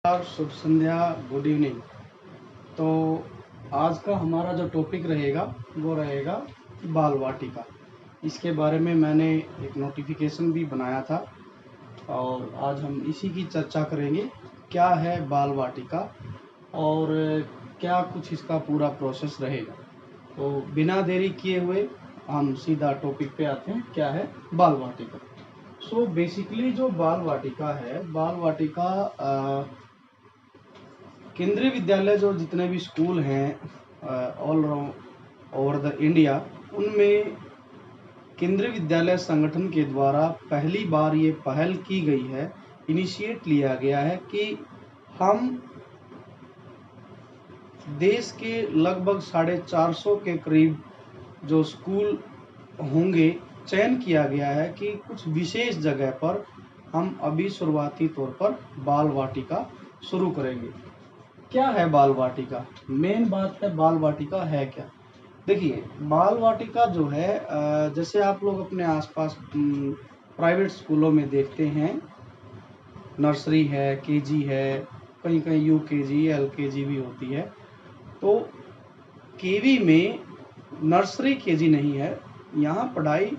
शुभ संध्या, good evening. तो आज का हमारा जो टॉपिक रहेगा वो रहेगा बाल वाटिका। इसके बारे में मैंने एक नोटिफिकेशन भी बनाया था और आज हम इसी की चर्चा करेंगे। क्या है बाल वाटिका और क्या कुछ इसका पूरा प्रोसेस रहेगा। तो बिना देरी किए हुए हम सीधा टॉपिक पे आते हैं। क्या है बाल वाटिका। सो बेसिकली जो बाल वाटिका है, बाल वाटिका केंद्रीय विद्यालय जो जितने भी स्कूल हैं ऑल ओवर द इंडिया, उनमें केंद्रीय विद्यालय संगठन के द्वारा पहली बार ये पहल की गई है, इनिशिएट लिया गया है कि हम देश के लगभग 450 के करीब जो स्कूल होंगे, चयन किया गया है कि कुछ विशेष जगह पर हम अभी शुरुआती तौर पर बाल वाटिका शुरू करेंगे। क्या है बाल वाटिका? मेन बात है बाल वाटिका है क्या। देखिए, बाल वाटिका जो है जैसे आप लोग अपने आसपास प्राइवेट स्कूलों में देखते हैं, नर्सरी है, केजी है, कहीं कहीं यूकेजी, एलकेजी भी होती है। तो केवी में नर्सरी केजी नहीं है, यहाँ पढ़ाई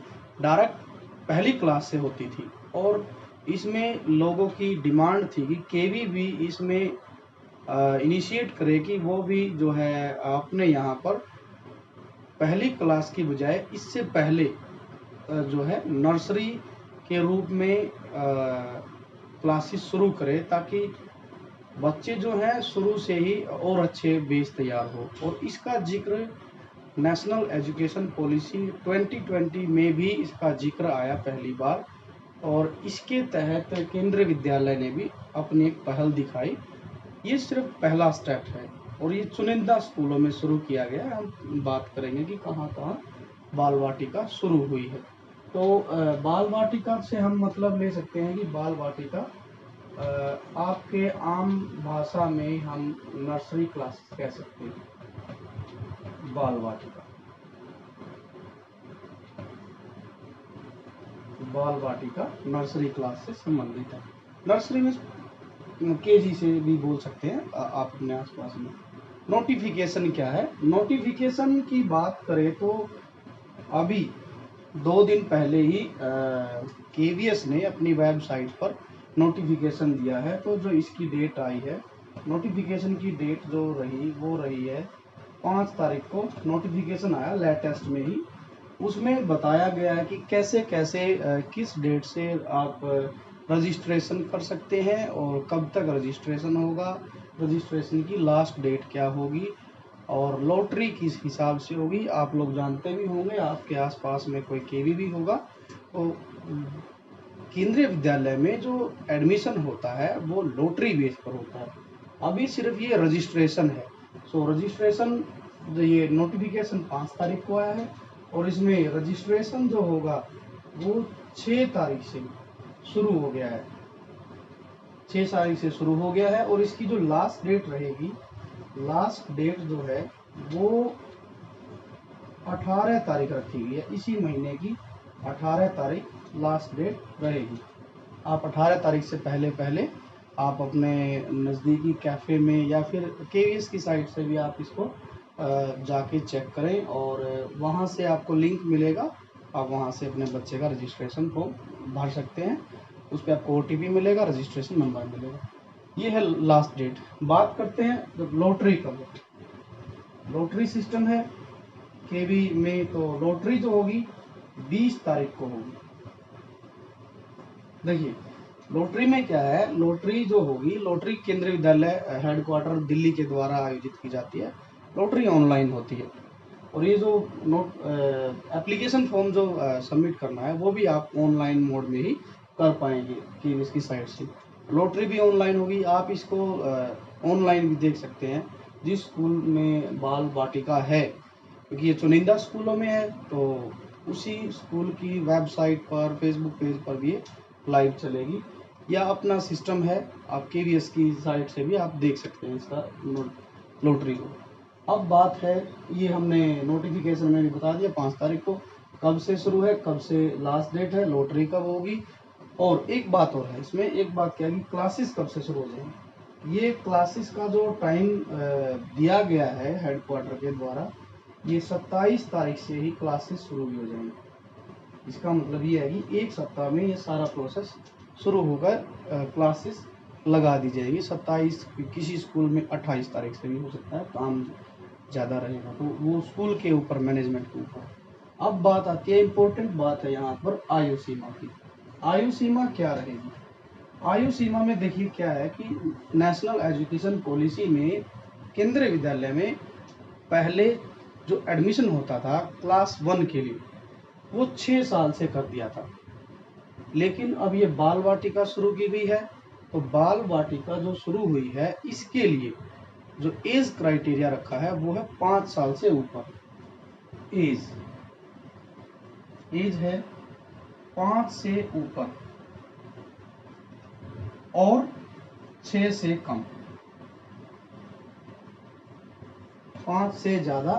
डायरेक्ट पहली क्लास से होती थी और इसमें लोगों की डिमांड थी कि केवी भी इसमें इनिशिएट करे कि वो भी जो है अपने यहाँ पर पहली क्लास की बजाय इससे पहले जो है नर्सरी के रूप में क्लासेस शुरू करे, ताकि बच्चे जो हैं शुरू से ही और अच्छे बेस तैयार हो। और इसका जिक्र नेशनल एजुकेशन पॉलिसी 2020 में भी इसका जिक्र आया पहली बार और इसके तहत केंद्रीय विद्यालय ने भी अपनी एक पहल दिखाई। ये सिर्फ पहला स्टेप है और ये चुनिंदा स्कूलों में शुरू किया गया है। हम बात करेंगे कि कहाँ कहाँ बाल वाटिका शुरू हुई है। तो बाल वाटिका से हम मतलब ले सकते हैं कि बाल वाटिका आपके आम भाषा में हम नर्सरी क्लास कह सकते हैं। बाल वाटिका, बाल वाटिका नर्सरी क्लास से संबंधित है। नर्सरी में केजी से भी बोल सकते हैं आप अपने आसपास में। नोटिफिकेशन क्या है? नोटिफिकेशन की बात करें तो अभी 2 दिन पहले ही केवीएस ने अपनी वेबसाइट पर नोटिफिकेशन दिया है। तो जो इसकी डेट आई है, नोटिफिकेशन की डेट जो रही वो रही है 5 तारीख को नोटिफिकेशन आया लेटेस्ट में ही। उसमें बताया गया है कि कैसे कैसे किस डेट से आप रजिस्ट्रेशन कर सकते हैं और कब तक रजिस्ट्रेशन होगा, रजिस्ट्रेशन की लास्ट डेट क्या होगी और लॉटरी किस हिसाब से होगी। आप लोग जानते भी होंगे, आपके आसपास में कोई केवी भी होगा तो केंद्रीय विद्यालय में जो एडमिशन होता है वो लॉटरी बेस पर होता है। अभी सिर्फ ये रजिस्ट्रेशन है। सो रजिस्ट्रेशन ये नोटिफिकेशन 5 तारीख को आया है और इसमें रजिस्ट्रेशन जो होगा वो 6 तारीख से शुरू हो गया है। 6 तारीख से शुरू हो गया है और इसकी जो लास्ट डेट रहेगी, लास्ट डेट जो है वो 18 तारीख रखी गई है। इसी महीने की 18 तारीख लास्ट डेट रहेगी। आप 18 तारीख से पहले पहले आप अपने नज़दीकी कैफ़े में या फिर केवीएस की साइट से भी आप इसको जाके चेक करें और वहाँ से आपको लिंक मिलेगा। आप वहाँ से अपने बच्चे का रजिस्ट्रेशन फॉर्म भर सकते हैं। उस पर आपको OTP मिलेगा, रजिस्ट्रेशन नंबर मिलेगा। ये है लास्ट डेट। बात करते हैं जब लॉटरी का। लॉटरी सिस्टम है केवी में, तो लॉटरी जो होगी 20 तारीख को होगी। देखिए, लॉटरी में क्या है, लॉटरी जो होगी, लॉटरी केंद्रीय विद्यालय हेडक्वार्टर दिल्ली के द्वारा आयोजित की जाती है। लॉटरी ऑनलाइन होती है और ये जो एप्लीकेशन फॉर्म जो सबमिट करना है वो भी आप ऑनलाइन मोड में ही कर पाएंगे कि इसकी साइट से। लॉटरी भी ऑनलाइन होगी। आप इसको ऑनलाइन भी देख सकते हैं जिस स्कूल में बाल वाटिका है, क्योंकि ये चुनिंदा स्कूलों में है तो उसी स्कूल की वेबसाइट पर, फेसबुक पेज पर भी लाइव चलेगी या अपना सिस्टम है, आप केवीएस की साइट से भी आप देख सकते हैं इसका लॉटरी को। अब बात है, ये हमने नोटिफिकेशन में भी बता दिया 5 तारीख को कब से शुरू है, कब से लास्ट डेट है, लॉटरी कब होगी। और एक बात और है इसमें, एक बात क्या है कि क्लासेस कब से शुरू हो जाएंगी। ये क्लासेस का जो टाइम दिया गया है हेडक्वार्टर के द्वारा, ये 27 तारीख से ही क्लासेस शुरू भी हो जाएंगी। इसका मतलब ये है कि एक सप्ताह में ये सारा प्रोसेस शुरू होकर क्लासेस लगा दी जाएगी। 27, किसी स्कूल में 28 तारीख से भी हो सकता है, काम ज़्यादा रहेगा तो वो स्कूल के ऊपर, मैनेजमेंट के ऊपर। अब बात आती है, इम्पोर्टेंट बात है यहाँ पर आयु सीमा की। आयु सीमा क्या रहेगी? आयु सीमा में देखिए क्या है कि नेशनल एजुकेशन पॉलिसी में केंद्रीय विद्यालय में पहले जो एडमिशन होता था क्लास 1 के लिए, वो 6 साल से कर दिया था। लेकिन अब ये बाल वाटिका शुरू की गई है, तो बाल वाटिका जो शुरू हुई है इसके लिए जो एज क्राइटेरिया रखा है वो है 5 साल से ऊपर। एज है 5 से ऊपर और 6 से कम। 5 से ज़्यादा,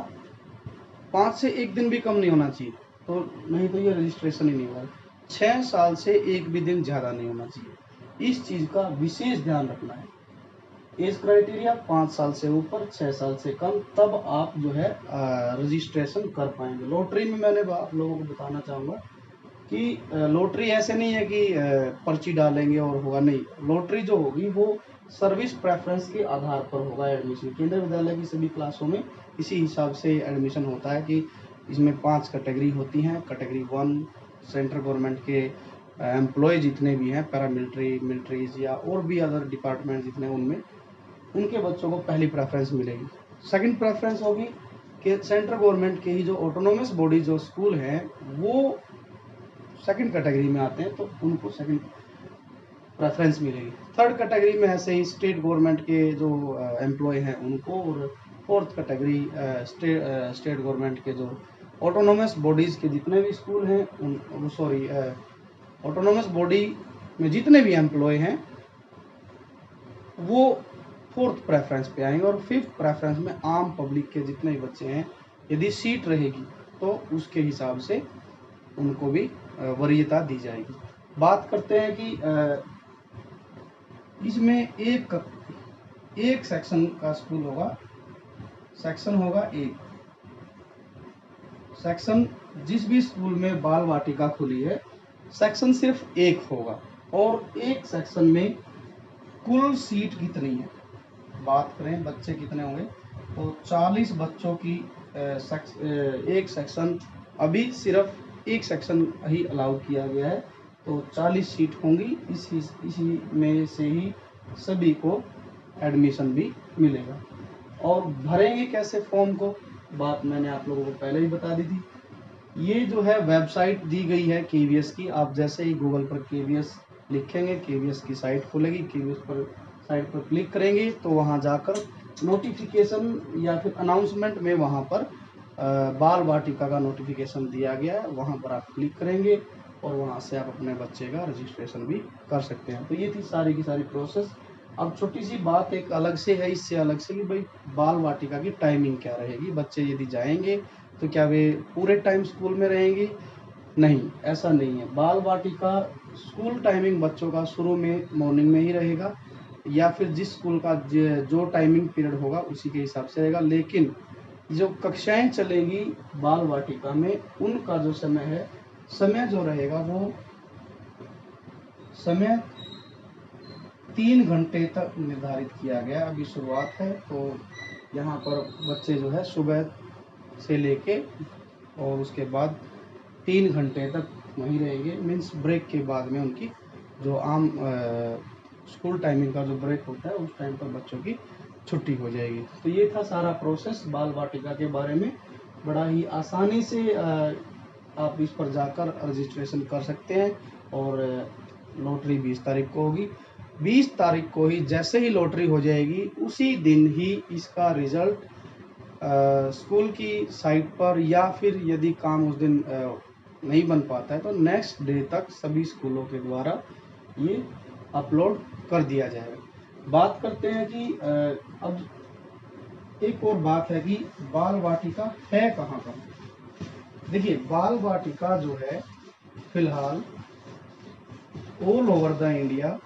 5 से एक दिन भी कम नहीं होना चाहिए, तो नहीं तो ये रजिस्ट्रेशन ही नहीं होगा। 6 साल से एक भी दिन ज़्यादा नहीं होना चाहिए। इस चीज़ का विशेष ध्यान रखना है। एज क्राइटेरिया 5 साल से ऊपर, 6 साल से कम, तब आप जो है रजिस्ट्रेशन कर पाएंगे। लॉटरी में मैंने आप लोगों को बताना चाहूँगा कि लॉटरी ऐसे नहीं है कि पर्ची डालेंगे और होगा, नहीं। लॉटरी जो होगी वो सर्विस प्रेफरेंस के आधार पर होगा एडमिशन। केंद्रीय विद्यालय की सभी क्लासों में इसी हिसाब से एडमिशन होता है कि इसमें 5 कैटेगरी होती हैं। कैटेगरी 1 सेंट्रल गवर्नमेंट के एम्प्लॉय जितने भी हैं, पैरामिलिट्री, मिलिट्रीज या और भी अदर डिपार्टमेंट जितने, उनमें उनके बच्चों को पहली प्रेफरेंस मिलेगी। सेकंड प्रेफरेंस होगी कि सेंट्रल गवर्नमेंट के ही जो ऑटोनोमस बॉडी जो स्कूल हैं वो सेकंड कैटेगरी में आते हैं, तो उनको सेकंड प्रेफरेंस मिलेगी। थर्ड कैटेगरी में ऐसे ही स्टेट गवर्नमेंट के जो एम्प्लॉय हैं उनको, और फोर्थ कैटेगरी स्टेट गवर्नमेंट के जो ऑटोनोमस बॉडीज के जितने भी स्कूल हैं उन ऑटोनोमस बॉडी में जितने भी एम्प्लॉय हैं वो फोर्थ प्रेफरेंस पे आएंगे। और फिफ्थ प्रेफरेंस में आम पब्लिक के जितने भी बच्चे हैं, यदि सीट रहेगी तो उसके हिसाब से उनको भी वरीयता दी जाएगी। बात करते हैं कि इसमें एक सेक्शन का स्कूल होगा, सेक्शन होगा एक सेक्शन। जिस भी स्कूल में बाल वाटिका खुली है, सेक्शन सिर्फ एक होगा। और एक सेक्शन में कुल सीट कितनी है, बात करें बच्चे कितने होंगे, तो 40 बच्चों की एक सेक्शन। अभी सिर्फ एक सेक्शन ही अलाउ किया गया है, तो 40 सीट होंगी। इसी में से ही सभी को एडमिशन भी मिलेगा। और भरेंगे कैसे फॉर्म को, बात मैंने आप लोगों को पहले ही बता दी थी। ये जो है वेबसाइट दी गई है केवीएस की। आप जैसे ही गूगल पर केवीएस लिखेंगे, केवीएस की साइट खुलेगी, केवीएस पर साइट पर क्लिक करेंगे तो वहाँ जाकर नोटिफिकेशन या फिर अनाउंसमेंट में वहाँ पर बाल वाटिका का नोटिफिकेशन दिया गया है, वहाँ पर आप क्लिक करेंगे और वहाँ से आप अपने बच्चे का रजिस्ट्रेशन भी कर सकते हैं। तो ये थी सारी की सारी प्रोसेस। अब छोटी सी बात एक अलग से है, इससे अलग से, कि भाई बाल वाटिका की टाइमिंग क्या रहेगी। बच्चे यदि जाएंगे तो क्या वे पूरे टाइम स्कूल में रहेंगे? नहीं, ऐसा नहीं है। बाल वाटिका स्कूल टाइमिंग बच्चों का शुरू में मॉर्निंग में ही रहेगा, या फिर जिस स्कूल का जो टाइमिंग पीरियड होगा उसी के हिसाब से रहेगा। लेकिन जो कक्षाएं चलेगी बाल वाटिका में, उनका जो समय है, समय जो रहेगा वो समय 3 घंटे तक निर्धारित किया गया। अभी शुरुआत है, तो यहाँ पर बच्चे जो है सुबह से लेके और उसके बाद 3 घंटे तक वहीं रहेंगे। मीन्स ब्रेक के बाद में उनकी जो आम स्कूल टाइमिंग का जो ब्रेक होता है उस टाइम पर बच्चों की छुट्टी हो जाएगी। तो ये था सारा प्रोसेस बाल वाटिका के बारे में। बड़ा ही आसानी से आप इस पर जाकर रजिस्ट्रेशन कर सकते हैं। और लॉटरी 20 तारीख को होगी। 20 तारीख को ही जैसे ही लॉटरी हो जाएगी, उसी दिन ही इसका रिजल्ट स्कूल की साइट पर, या फिर यदि काम उस दिन नहीं बन पाता है तो नेक्स्ट डे तक सभी स्कूलों के द्वारा ये अपलोड कर दिया जाएगा। बात करते हैं कि अब एक और बात है कि बाल वाटिका है कहाँ पर। देखिए, बाल वाटिका जो है फिलहाल ऑल ओवर द इंडिया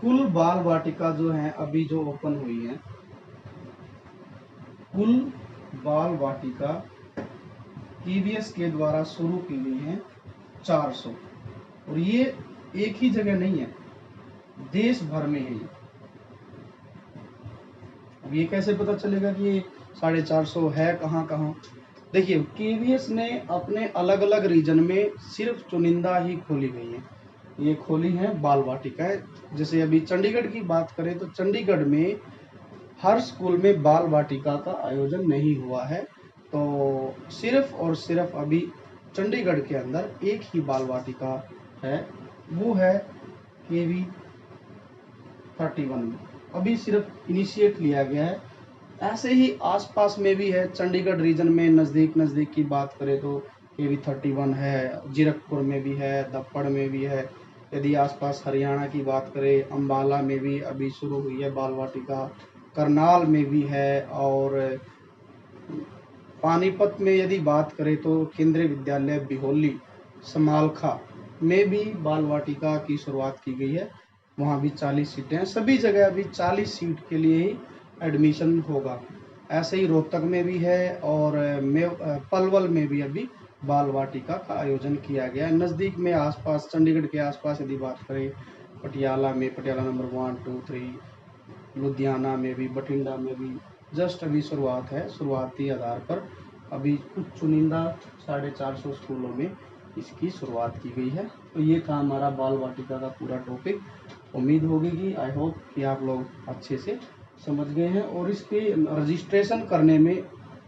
कुल बाल वाटिका जो है अभी जो ओपन हुई है, कुल बाल वाटिका केवीएस के द्वारा शुरू की गई है 400, और ये एक ही जगह नहीं है, देश भर में है ये। अब ये कैसे पता चलेगा कि ये 450 है कहाँ कहाँ? देखिए, केवीएस ने अपने अलग अलग रीजन में सिर्फ चुनिंदा ही खोली गई है। ये खोली है बाल वाटिकाएं। जैसे अभी चंडीगढ़ की बात करें तो चंडीगढ़ में हर स्कूल में बाल वाटिका का आयोजन नहीं हुआ है, तो सिर्फ और सिर्फ अभी चंडीगढ़ के अंदर एक ही बाल वाटिका है, वो है केवी 31 में। अभी सिर्फ इनिशिएट लिया गया है। ऐसे ही आसपास में भी है, चंडीगढ़ रीजन में नज़दीक की बात करें तो केवी 31 है, जीरकपुर में भी है, दप्पड़ में भी है। यदि आसपास हरियाणा की बात करें, अंबाला में भी अभी शुरू हुई है बाल वाटिका, करनाल में भी है, और पानीपत में यदि बात करें तो केंद्रीय विद्यालय बिहोली समालखा में भी बाल वाटिका की शुरुआत की गई है। वहाँ भी 40 सीटें हैं। सभी जगह अभी 40 सीट के लिए ही एडमिशन होगा। ऐसे ही रोहतक में भी है, और पलवल में भी अभी बाल वाटिका का आयोजन किया गया है। नज़दीक में आसपास, चंडीगढ़ के आसपास यदि बात करें, पटियाला में, पटियाला नंबर 1, 2, 3, लुधियाना में भी, बठिंडा में भी जस्ट अभी शुरुआत है। शुरुआती आधार पर अभी कुछ चुनिंदा 450 स्कूलों में इसकी शुरुआत की गई है। तो ये था हमारा बाल वाटिका का पूरा टॉपिक। उम्मीद होगी कि आई होप कि आप लोग अच्छे से समझ गए हैं, और इसके रजिस्ट्रेशन करने में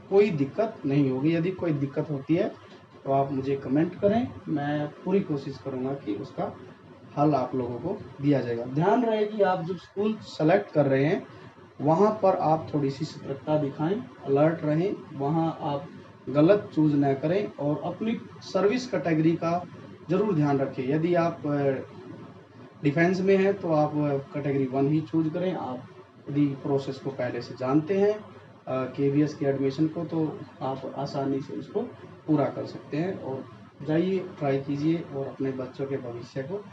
कोई दिक्कत नहीं होगी। यदि कोई दिक्कत होती है तो आप मुझे कमेंट करें, मैं पूरी कोशिश करूँगा कि उसका हल आप लोगों को दिया जाएगा। ध्यान रहे कि आप जब स्कूल सेलेक्ट कर रहे हैं वहाँ पर आप थोड़ी सी सतर्कता दिखाएं, अलर्ट रहें, वहाँ आप गलत चूज न करें, और अपनी सर्विस कैटेगरी का जरूर ध्यान रखें। यदि आप डिफेंस में हैं तो आप कैटेगरी 1 ही चूज करें। आप यदि प्रोसेस को पहले से जानते हैं केवीएस के एडमिशन को, तो आप आसानी से उसको पूरा कर सकते हैं। और जाइए, ट्राई कीजिए और अपने बच्चों के भविष्य को